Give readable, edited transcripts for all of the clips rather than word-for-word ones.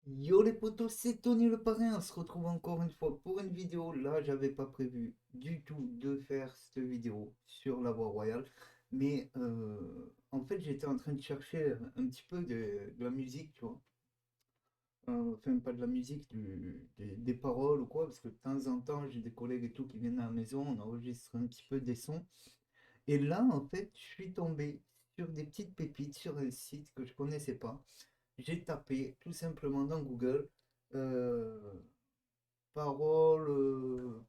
Yo les potos, c'est Tony le parrain, on se retrouve encore une fois pour une vidéo. Là, j'avais pas prévu du tout de faire cette vidéo sur la voie royale. Mais en fait, j'étais en train de chercher un petit peu de la musique, tu vois. Enfin, pas de la musique, des paroles ou quoi, parce que de temps en temps, j'ai des collègues et tout qui viennent à la maison, on enregistre un petit peu des sons. Et là, en fait, je suis tombé sur des petites pépites sur un site que je connaissais pas. J'ai tapé tout simplement dans Google euh, paroles,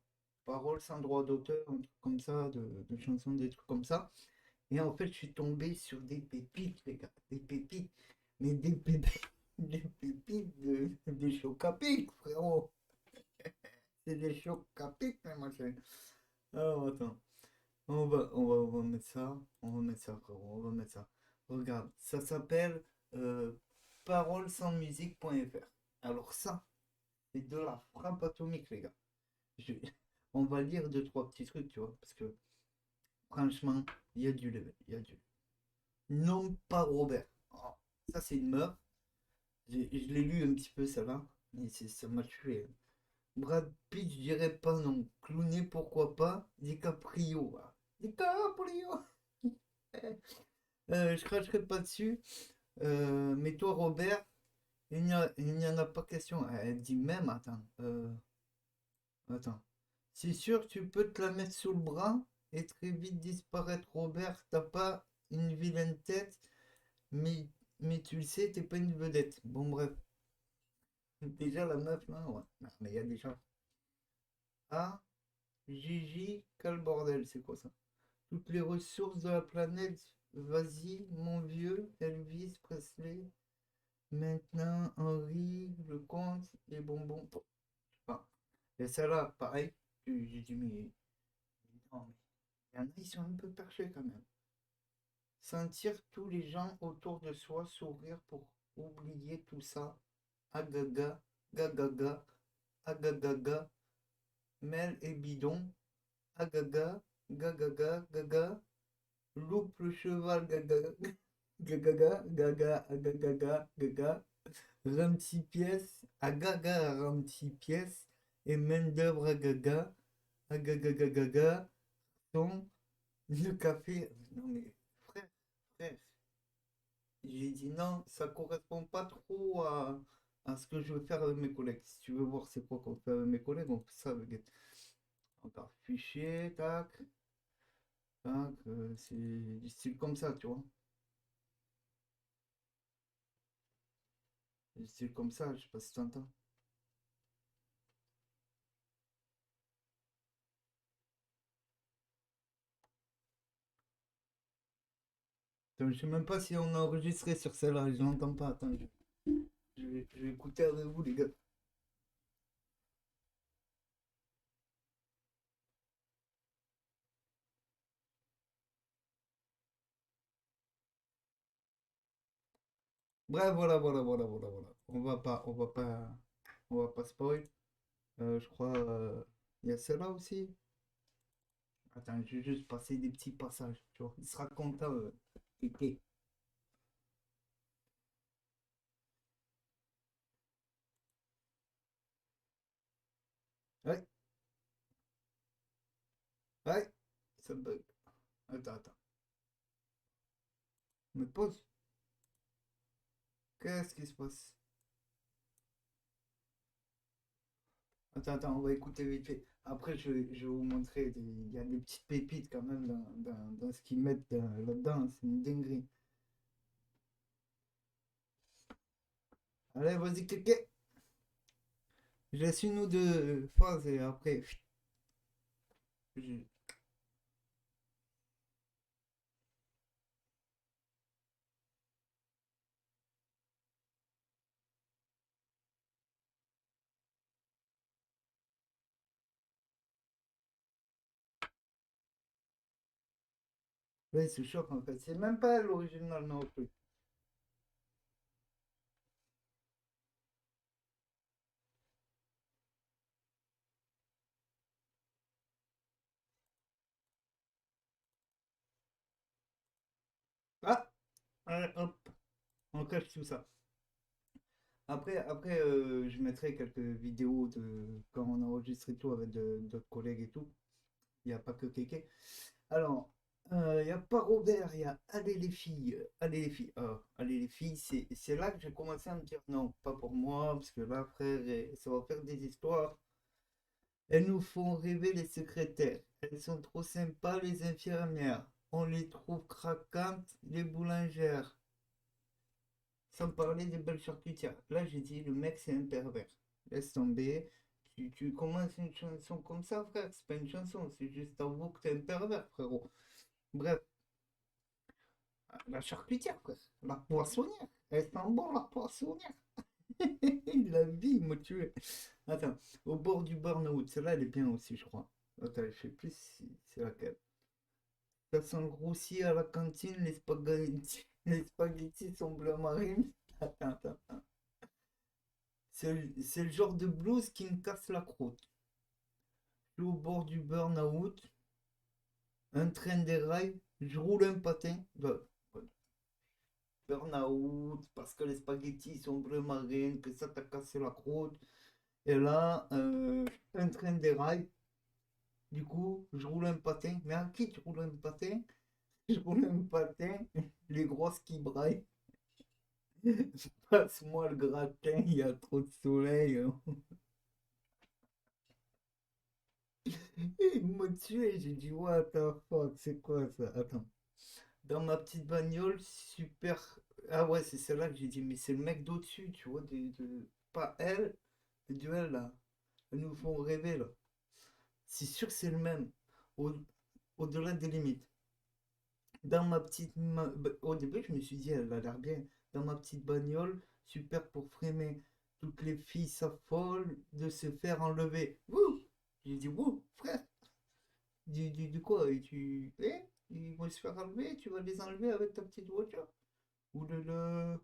paroles sans droit d'auteur, un truc comme ça, de chansons, des trucs comme ça. Et en fait, je suis tombé sur des pépites, les gars, des pépites, mais des pépites, des pépites des chocs à pic, frérot. C'est des chocs à pic, mes machins. Alors, attends, on va mettre ça, on va mettre ça, frérot, on va mettre ça. Regarde, ça s'appelle euh, parolesansmusique.fr. Alors ça, c'est de la frappe atomique, les gars. Je- On va lire deux, trois petits trucs, tu vois, parce que franchement, il y a du level, il y a du. Non pas Robert. Oh, ça, c'est une meuf. Je l'ai lu un petit peu, ça va, mais ça m'a tué. Brad Pitt, je dirais pas non. Clooney, pourquoi pas. DiCaprio. DiCaprio. Je cracherai pas dessus. Mais toi, Robert, il n'y en a pas question. Elle dit même, attends. Attends. C'est sûr, tu peux te la mettre sous le bras et très vite disparaître, Robert. T'as pas une vilaine tête, mais, mais tu le sais, t'es pas une vedette. Bon, bref. Déjà, la meuf, là, ouais. Non, mais il y a déjà. Ah, Gigi, quel bordel, c'est quoi ça? Toutes les ressources de la planète, vas-y, mon vieux, Elvis Presley. Maintenant, Henri, le comte, les bonbons. Ah. Et celle-là, pareil. J'ai dit, mais non, mais il y en a, ils sont un peu perchés quand même. Sentir tous les gens autour de soi sourire pour oublier tout ça. Agaga, gagaga, agagaga, Mel et bidon. Agaga, gagaga, gaga, loupe le cheval, gaga, gagaga, gaga, agagaga, gaga, Ramsey pièce, agaga, Ramsey pièce, et main d'œuvre agaga, agagagagaga, ton, le café. Non mais, frère, frère. J'ai dit non, ça correspond pas trop à ce que je veux faire avec mes collègues. Si tu veux voir c'est quoi qu'on fait avec mes collègues, on fait ça avec encore fichier, tac, tac, c'est du style comme ça, tu vois. Du style comme ça, je sais pas si tu entends. Je sais même pas si on a enregistré sur celle-là, je l'entends pas. Attends, je vais écouter avec vous, les gars. Bref, voilà, voilà, voilà, voilà, voilà. On va pas spoil. Je crois, il y a celle-là aussi. Attends, je vais juste passer des petits passages, tu vois. Il sera content, Kéké. Ouais, ouais, ça bug. Attends, attends. Me pause. Qu'est-ce qui se passe? Attends, attends, on va écouter vite fait. Après, je vais vous montrer. Il y a des petites pépites quand même dans ce qu'ils mettent là-dedans. C'est une dinguerie. Allez, vas-y, Kéké. Je laisse une ou deux phrases et après. je- Là, il se choque en fait. C'est même pas l'original non plus. Ah, allez, hop, on cache tout ça. Après je mettrai quelques vidéos de quand on a enregistré tout avec d'autres collègues et tout. Il n'y a pas que Kéké. Alors, il n'y a pas Robert, il y a Allez les filles. Allez les filles. Allez les filles, c'est là que j'ai commencé à me dire non, pas pour moi, parce que là, frère, ça va faire des histoires. Elles nous font rêver les secrétaires. Elles sont trop sympas, les infirmières. On les trouve craquantes, les boulangères. Sans parler des belles charcutières. Là, j'ai dit, le mec, c'est un pervers. Laisse tomber. Tu commences une chanson comme ça, frère. C'est pas une chanson, c'est juste un vous que t'es un pervers, frérot. Bref, la charcutière, frère. La poissonnière. Elle sent bon, la poissonnière. La vie m'a tué. Attends, au bord du burn-out. Celle-là, elle est bien aussi, je crois. Attends, je sais plus si c'est laquelle. Ça sent le roussi à la cantine, les spaghettis. Les spaghettis sont bleu marine. Attends. C'est le genre de blues qui me casse la croûte. Je suis au bord du burn-out, un train déraille, je roule un patin. Burn-out, parce que les spaghettis sont bleu marine, que ça t'a cassé la croûte. Et là, un train déraille. Du coup, je roule un patin. Mais à qui tu roules un patin? Je roule un patin, les grosses qui braillent. Passe-moi le gratin, il y a trop de soleil, hein. Il m'a tué, j'ai dit, what the fuck, c'est quoi ça? Attends. Dans ma petite bagnole, super. Ah ouais, c'est celle-là que j'ai dit, mais c'est le mec d'au-dessus, tu vois, pas elle, le duel là. Elles nous font rêver là. C'est sûr que c'est le même, au- au-delà des limites. Au début, je me suis dit, elle a l'air bien. Dans ma petite bagnole, super pour frimer. Toutes les filles s'affolent de se faire enlever. Wouh! J'ai dit, wouh, frère, du quoi? Ils vont se faire enlever, tu vas les enlever avec ta petite voiture. Ou de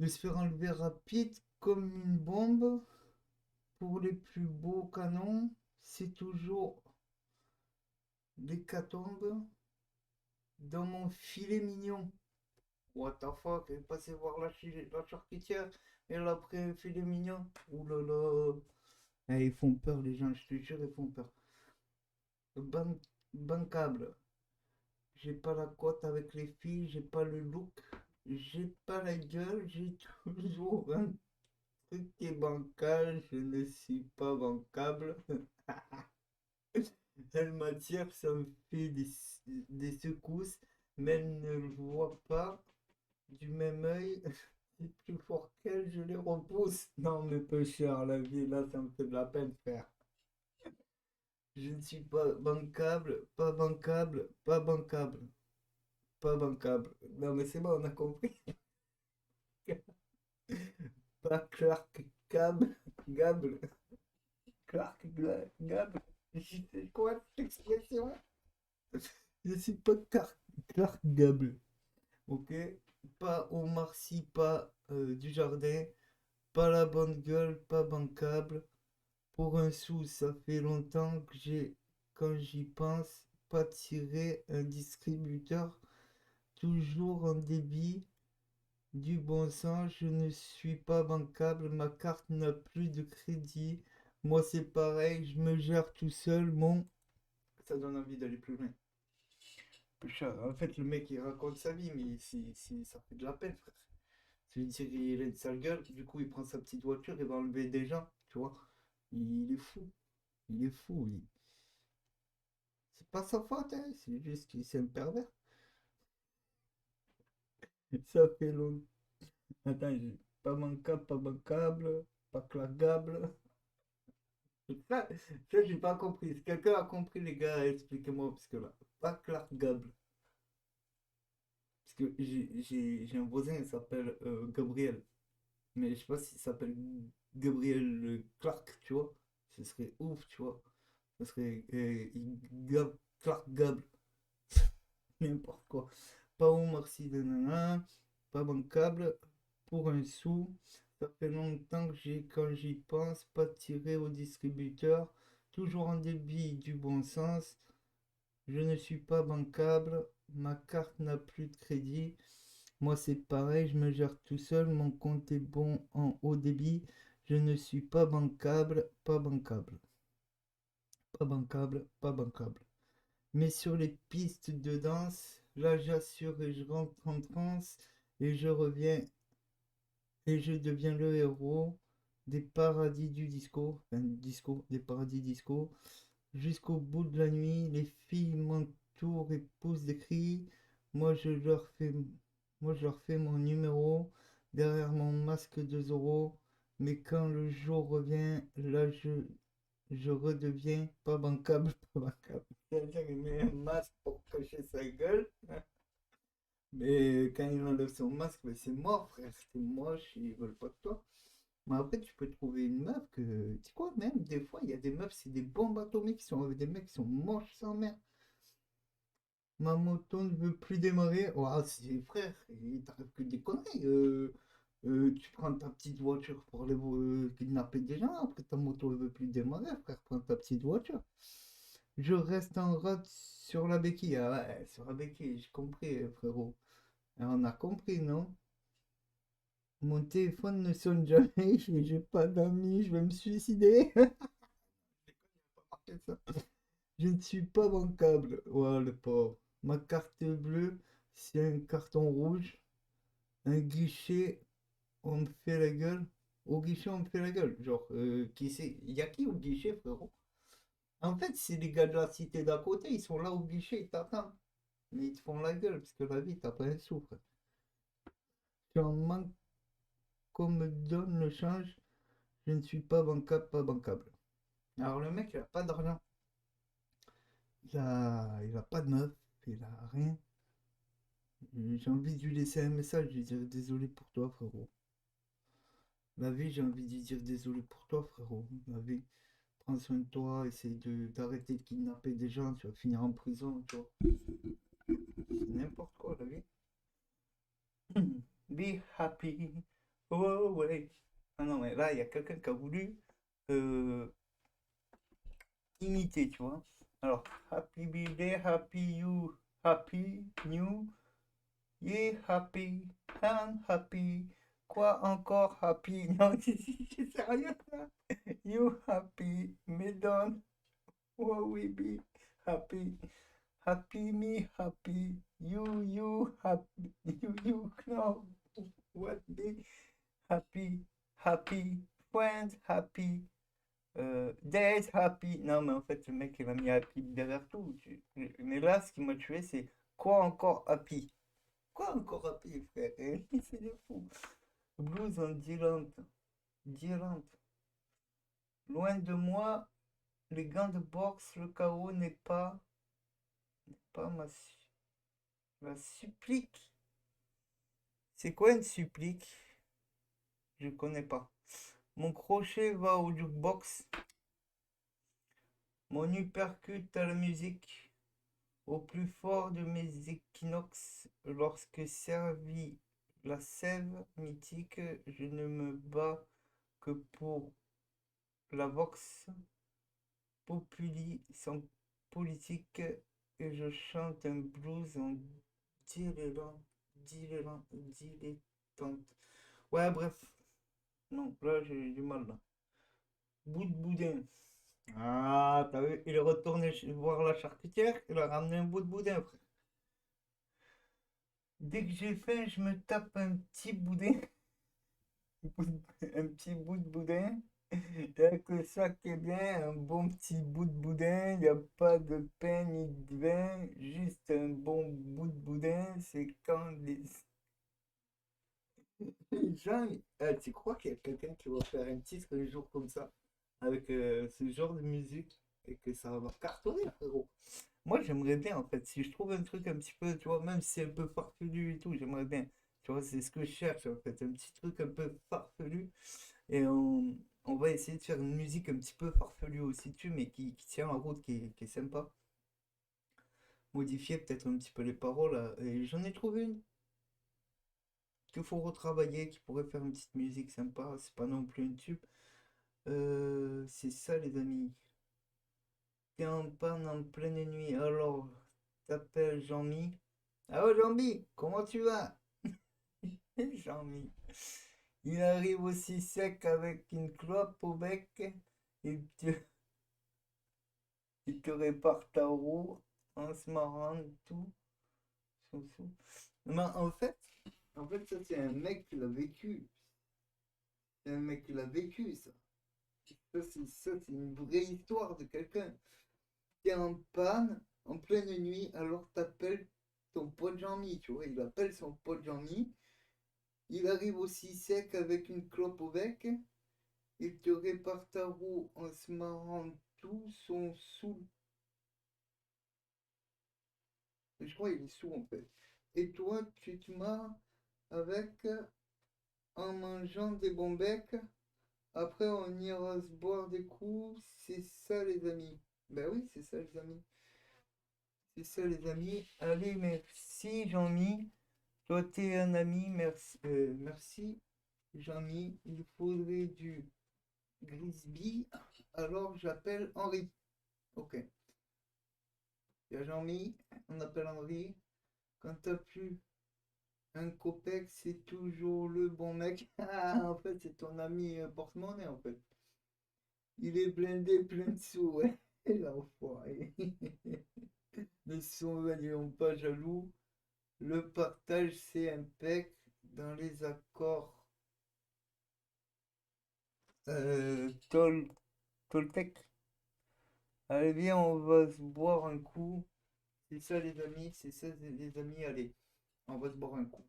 se faire enlever rapide comme une bombe. Pour les plus beaux canons, c'est toujours l'hécatombe dans mon filet mignon. What the fuck, elle est passée voir la charcutière et elle a pris un filet mignon. Ouh là là. Eh, ils font peur les gens, je te jure, ils font peur. Ban Bancable. J'ai pas la cote avec les filles, j'ai pas le look, j'ai pas la gueule, j'ai toujours un truc qui est bancal, je ne suis pas bancable. Elle m'attire, ça me fait des secousses, mais elle ne le voit pas du même œil. C'est plus fort qu'elle, je les repousse. Non, mais peu cher, la vie, là, ça me fait de la peine, frère. Je ne suis pas bancable, pas bancable, pas bancable, pas bancable. Non, mais c'est bon, on a compris. Pas Clark Gable, Gable, Gable. C'est quoi cette expression? Je suis pas Clark Gable, ok? Pas Omar Sy, pas du jardin, pas la bonne gueule, pas bancable. Pour un sou, ça fait longtemps que quand j'y pense, pas tiré un distributeur, toujours en débit. Du bon sens, je ne suis pas bancable, ma carte n'a plus de crédit. Moi, c'est pareil, je me gère tout seul, mon. Ça donne envie d'aller plus loin. Putain, en fait, le mec, il raconte sa vie, mais ça fait de la peine, frère. Je veux dire, il a une sale gueule, du coup, il prend sa petite voiture, il va enlever des gens, tu vois. Il est fou. Il est fou, lui. C'est pas sa faute, hein, c'est juste qu'il c'est un pervers. Ça fait longtemps. Attends, pas bancable, pas clagable. Ça j'ai pas compris. Si quelqu'un a compris, les gars, expliquez-moi, parce que là, pas clagable. Parce que j'ai un voisin, il s'appelle Gabriel. Mais je sais pas s'il s'appelle Gabriel Clark, tu vois. Ce serait ouf, tu vois. Ce serait Clark Gable. N'importe quoi. Pas Omar Sy, nanana, pas bancable, pour un sou. Ça fait longtemps que quand j'y pense, pas tiré au distributeur, toujours en débit du bon sens. Je ne suis pas bancable, ma carte n'a plus de crédit. Moi, c'est pareil, je me gère tout seul. Mon compte est bon en haut débit. Je ne suis pas bancable, pas bancable, pas bancable, pas bancable. Mais sur les pistes de danse, là, j'assure et je rentre en transe et je reviens et je deviens le héros des paradis du disco, enfin, disco, des paradis disco. Jusqu'au bout de la nuit, les filles m'entourent et poussent des cris. Moi, je leur fais, moi, je leur fais mon numéro derrière mon masque de Zorro. Mais quand le jour revient, là, je redeviens pas bancable, pas bancable. C'est-à-dire qu'il met un masque pour cacher sa gueule. Mais quand il enlève son masque, ben, c'est mort, frère. C'est moche, ils veulent pas de toi. Mais après, tu peux trouver une meuf que. Tu sais quoi, même des fois, il y a des meufs, c'est des bombes atomiques qui sont avec des mecs qui sont moches sans mère. Ma moto ne veut plus démarrer. Ouah, c'est frère, il t'arrive que des conneries. Tu prends ta petite voiture pour aller kidnapper des gens. Après, ta moto ne veut plus démarrer, frère. Prends ta petite voiture. Je reste en rade sur la béquille. Ah ouais, sur la béquille, j'ai compris, frérot. Ah, on a compris, non? Mon téléphone ne sonne jamais. J'ai pas d'amis, je vais me suicider. Je ne suis pas bancable. Oh, le pauvre. Ma carte bleue, c'est un carton rouge. Un guichet, on me fait la gueule. Au guichet, on me fait la gueule. Genre, qui c'est? Y a qui au guichet, frérot? En fait, c'est les gars de la cité d'à côté. Ils sont là au guichet, ils t'attendent. Mais ils te font la gueule, parce que la vie, t'as pas un sou, frère. Tu en manques qu'on me donne le change. Je ne suis pas bancable, pas bancable. Alors, le mec, il a pas d'argent. Il a pas de meuf. Il a rien. J'ai envie de lui laisser un message, de lui dire désolé pour toi, frérot. La vie, j'ai envie de lui dire désolé pour toi, frérot. La vie, prends soin de toi, essaye d'arrêter de kidnapper des gens, tu vas finir en prison, tu vois. C'est n'importe quoi, la vie. Be happy. Oh, ouais. Ah non, mais là, il y a quelqu'un qui a voulu euh, imiter, tu vois. Alors, happy birthday, happy you, happy new. Yeah, happy, I'm happy. Quoi encore happy? Non, c'est sérieux ça? You happy, me done. Oh we be happy. Happy me happy. You happy. You know what be happy. Happy. Friends happy. Days happy. Non, mais en fait, le mec, il a mis happy derrière tout. Mais là, ce qui m'a tué, c'est quoi encore happy? Quoi encore rapide, frère? C'est des fous. Blues en Dylan. Dylan. Loin de moi, les gants de boxe, le chaos n'est pas ma supplique. C'est quoi une supplique? Je connais pas. Mon crochet va au jukebox. Mon uppercut à la musique. Au plus fort de mes équinoxes, lorsque servit la sève mythique, je ne me bats que pour la vox populi sans politique et je chante un blues en dilettante. Dilettante. Ouais, bref. Non, là, j'ai du mal, là. Bout de boudin. Ah, t'as vu, il est retourné voir la charcutière, il a ramené un bout de boudin, frère. Dès que j'ai faim, je me tape un petit boudin, un petit bout de boudin. Il n'y a que ça qui est bien, un bon petit bout de boudin, il n'y a pas de pain ni de vin, juste un bon bout de boudin, c'est quand les gens, tu crois qu'il y a quelqu'un qui va faire un titre un jour comme ça, avec ce genre de musique, et que ça va cartonner, frérot. Moi, j'aimerais bien, en fait, si je trouve un truc un petit peu, tu vois, même si c'est un peu farfelu et tout, j'aimerais bien. Tu vois, c'est ce que je cherche, en fait, un petit truc un peu farfelu. Et on va essayer de faire une musique un petit peu farfelue aussi dessus, mais qui tient la route, qui est sympa. Modifier peut-être un petit peu les paroles. Et j'en ai trouvé une qu'il faut retravailler, qui pourrait faire une petite musique sympa. C'est pas non plus un tube. C'est ça, les amis. T'es en panne en pleine nuit. Alors, t'appelles Jean-Mi. Ah ouais, Jean-Mi, comment tu vas? Jean-Mi. Il arrive aussi sec avec une clope au bec. Il te, il te répare ta roue en se marrant et tout. Sou. Mais en fait, ça c'est un mec qui l'a vécu. C'est un mec qui l'a vécu, ça. Ça, c'est une vraie histoire de quelqu'un. T'es en panne, en pleine nuit, alors t'appelles ton pote Jean-Mi, tu vois. Il appelle son pote Jean-Mi. Il arrive aussi sec avec une clope au bec. Il te répare ta roue en se marrant tout son sous. Je crois qu'il est sous en fait. Et toi, tu te marres avec en mangeant des bons becs. Après, on ira se boire des coups. C'est ça, les amis. Ben oui, c'est ça, les amis. C'est ça, les amis. Allez, merci, Jean-Mi. Toi, t'es un ami. Merci, merci, Jean-Mi. Il faudrait du Grisby. Alors, j'appelle Henri. Ok. Il y a Jean-Mi. On appelle Henri. Quand t'as plus un copec, c'est toujours le bon mec. Ah, en fait, c'est ton ami porte-monnaie, en fait. Il est blindé, plein de sous, ouais. L'enfoiré. Ne soyons pas jaloux. Le partage, c'est impec dans les accords Toltec. Allez, viens, on va se boire un coup. C'est ça, les amis, c'est ça, les amis. Allez, on va se boire un coup.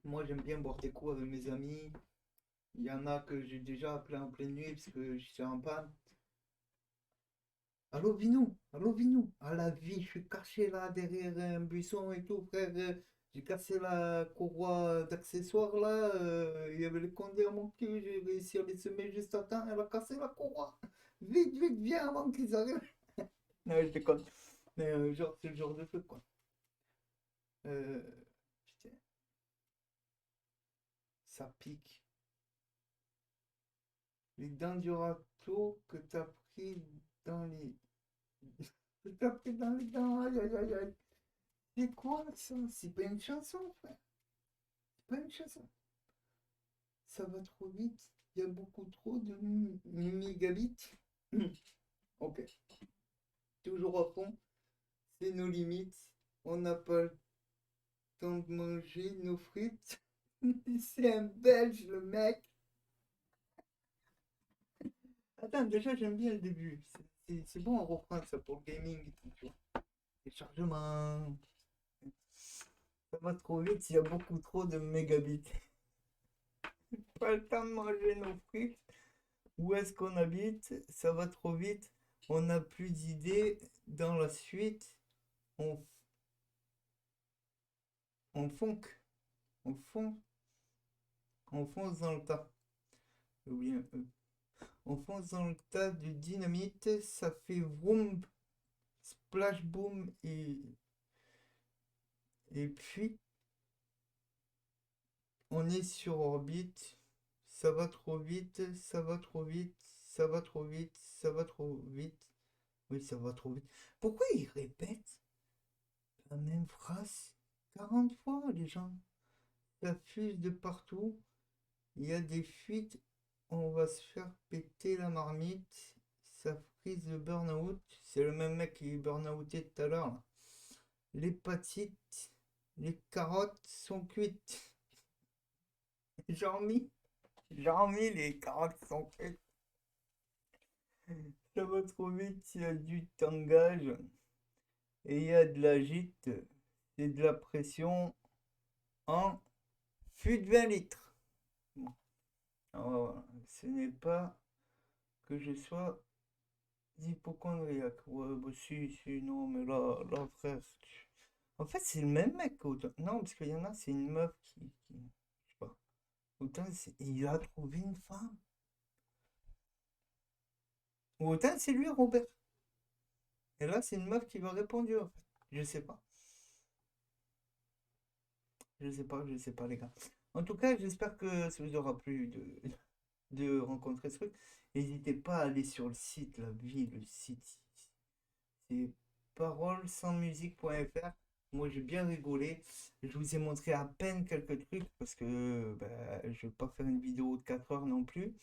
Moi, j'aime bien boire des coups avec mes amis. Il y en a que j'ai déjà appelé en pleine nuit parce que je suis en panne. Allô Vinou, à la vie, je suis caché là derrière un buisson et tout, frère. J'ai cassé la courroie d'accessoires là. Il y avait le condé à mon cul, j'ai réussi à les semer juste à temps. Elle a cassé la courroie. Vite, vite, viens avant qu'ils arrivent. Non, je déconne. Mais genre, c'est le genre de truc quoi. Euh, putain, ça pique. Les dents du râteau que t'as pris dans les. Que t'as pris dans les dents, aïe aïe aïe aïe. C'est quoi ça? C'est pas une chanson, frère. C'est pas une chanson. Ça va trop vite. Il y a beaucoup trop de mégabits. Ok. Toujours à fond. C'est nos limites. On n'a pas le temps de manger nos frites. C'est un belge, le mec. Attends, déjà, j'aime bien le début. C'est bon à reprendre ça pour le gaming et tout, tu vois. Les chargements. Ça va trop vite. Il y a beaucoup trop de mégabits. Pas le temps de manger nos frites. Où est-ce qu'on habite? Ça va trop vite. On n'a plus d'idées. Dans la suite, on, on fonque. On fond. On fonce dans le tas. Ou bien, on fonce dans le tas du dynamite. Ça fait vroom, splash boom. Et puis, on est sur orbite. Ça va trop vite. Ça va trop vite. Ça va trop vite. Ça va trop vite. Oui, ça va trop vite. Pourquoi ils répètent la même phrase 40 fois, les gens? Ça fuse de partout. Il y a des fuites. On va se faire péter la marmite. Ça frise le burn-out. C'est le même mec qui est burn-outé tout à l'heure, là. L'hépatite. Les carottes sont cuites. J'en mis. J'en mis, les carottes sont cuites. Ça va trop vite. Il y a du tangage. Et il y a de la gîte. C'est de la pression en fût de 20 litres. Bon. Alors, ce n'est pas que je sois hypochondriaque. Ouais, bah si, non, mais là, frère. En fait, c'est le même mec. Non, parce qu'il y en a, c'est une meuf je sais pas. Autant, il a trouvé une femme. Ou autant, c'est lui, Robert. Et là, c'est une meuf qui va répondre, en fait. Je sais pas. Je sais pas, les gars. En tout cas, j'espère que ça vous aura plu de rencontrer ce truc. N'hésitez pas à aller sur le site, la vie, le site. C'est parole sans musique.fr. Moi, j'ai bien rigolé. Je vous ai montré à peine quelques trucs parce que je vais pas faire une vidéo de 4 heures non plus.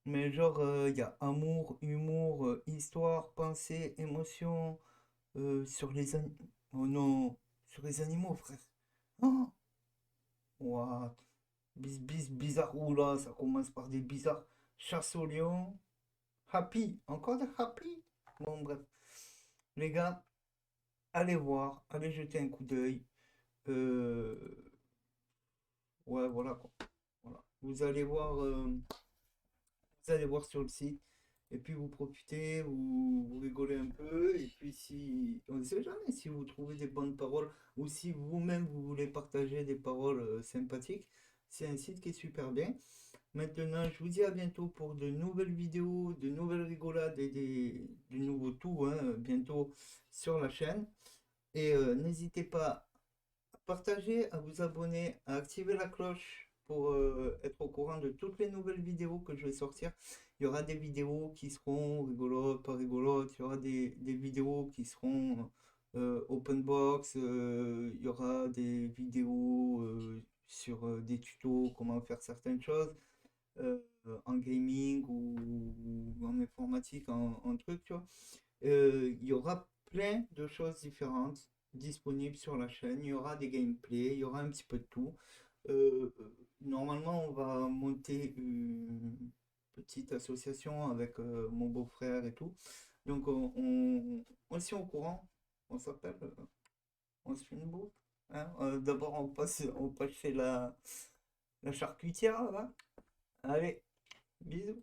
Mais genre, il y a amour, humour, histoire, pensée, émotion sur les animaux. Oh non, sur les animaux, frère. Oh, what? Bizarre. Oula, ça commence par des bizarres. Chasse au lion. Happy. Encore des happy? Bon, bref. Les gars, allez voir. Allez jeter un coup d'œil. Euh, ouais, voilà quoi. Voilà. Vous allez voir sur le site. Et puis vous profitez, vous rigolez un peu. Et puis si, on ne sait jamais, si vous trouvez des bonnes paroles ou si vous-même vous voulez partager des paroles sympathiques, c'est un site qui est super bien. Maintenant, je vous dis à bientôt pour de nouvelles vidéos, de nouvelles rigolades et du nouveau tout, hein, bientôt sur la chaîne. Et n'hésitez pas à partager, à vous abonner, à activer la cloche pour être au courant de toutes les nouvelles vidéos que je vais sortir. Il y aura des vidéos qui seront rigolotes, pas rigolotes. Il y aura des vidéos qui seront open box. Il y aura des vidéos sur des tutos, comment faire certaines choses euh, en gaming ou en informatique, en truc, tu vois. Il y aura plein de choses différentes disponibles sur la chaîne. Il y aura des gameplays, il y aura un petit peu de tout. Normalement, on va monter une petite association avec mon beau-frère et tout. Donc, on se tient au courant. On s'appelle, on se fait une bouffe. Hein. D'abord, on passe chez la charcutière là-bas. Allez, bisous.